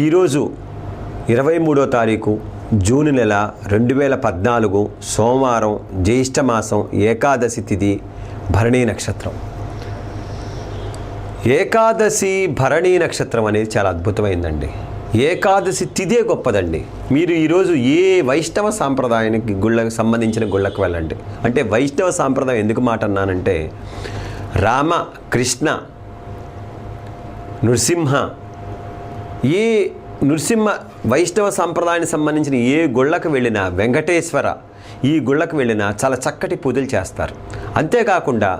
ఈరోజు 23వ తారీఖు జూన్ నెల 2014 సోమవారం, జ్యేష్ఠమాసం, ఏకాదశి తిథి, భరణీ నక్షత్రం. ఏకాదశి భరణీ నక్షత్రం అనేది చాలా అద్భుతమైందండి. ఏకాదశి తిథే గొప్పదండి. మీరు ఈరోజు ఏ వైష్ణవ సాంప్రదాయానికి గుళ్ళకు సంబంధించిన గుళ్ళకు వెళ్ళండి. అంటే వైష్ణవ సాంప్రదాయం ఎందుకు మాట అన్నానంటే, రామ, కృష్ణ, నృసింహ, ఏ నృసింహ వైష్ణవ సాంప్రదాయానికి సంబంధించిన ఏ గుళ్ళకు వెళ్ళినా, వెంకటేశ్వర ఈ గుళ్ళకు వెళ్ళినా చాలా చక్కటి పూజలు చేస్తారు. అంతేకాకుండా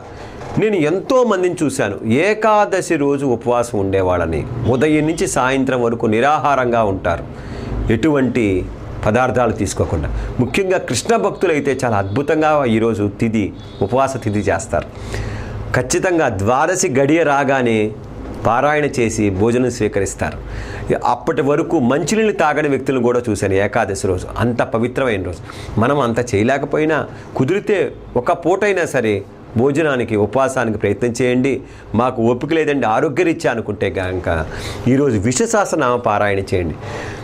నేను ఎంతోమందిని చూశాను, ఏకాదశి రోజు ఉపవాసం ఉండేవాళ్ళని. ఉదయం నుంచి సాయంత్రం వరకు నిరాహారంగా ఉంటారు, ఎటువంటి పదార్థాలు తీసుకోకుండా. ముఖ్యంగా కృష్ణ భక్తులు అయితే చాలా అద్భుతంగా ఈరోజు తిథి, ఉపవాస తిథి చేస్తారు. ఖచ్చితంగా ద్వాదశి గడియ రాగానే పారాయణ చేసి భోజనం స్వీకరిస్తారు. అప్పటి వరకు మంచినీళ్ళు తాగని వ్యక్తులను కూడా చూశాను ఏకాదశి రోజు. అంత పవిత్రమైన రోజు. మనం అంత చేయలేకపోయినా కుదిరితే ఒక పూటైనా సరే భోజనానికి, ఉపవాసానికి ప్రయత్నం చేయండి. మాకు ఓపిక లేదండి ఆరోగ్యరీత్యా అనుకుంటే కనుక ఈరోజు విశ్వసహస్రనామ పారాయణ చేయండి.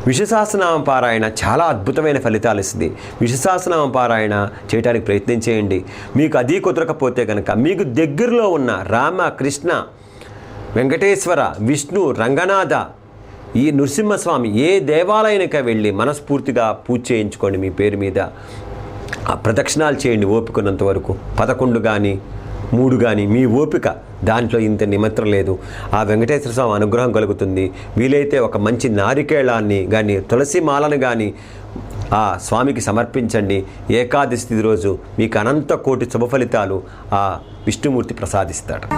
విశ్వసహస్రనామ పారాయణ చాలా అద్భుతమైన ఫలితాలు ఇస్తుంది. విశ్వసహస్రనామ పారాయణ చేయడానికి ప్రయత్నం చేయండి. మీకు అది కుదరకపోతే కనుక మీకు దగ్గరలో ఉన్న రామ, కృష్ణ, వెంకటేశ్వర, విష్ణు, రంగనాథ, ఈ నృసింహస్వామి ఏ దేవాలయానికి వెళ్ళి మనస్ఫూర్తిగా పూజ చేయించుకోండి. మీ పేరు మీద ప్రదక్షిణాలు చేయండి ఓపికన్నంత వరకు. 11 కానీ 3 కానీ మీ ఓపిక, దాంట్లో ఇంత నిమిత్రం లేదు. ఆ వెంకటేశ్వర స్వామి అనుగ్రహం కలుగుతుంది. వీలైతే ఒక మంచి నారికేళాన్ని కానీ, తులసి మాలను కానీ ఆ స్వామికి సమర్పించండి. ఏకాదశి రోజు మీకు అనంత కోటి శుభ ఫలితాలు ఆ విష్ణుమూర్తి ప్రసాదిస్తాడు.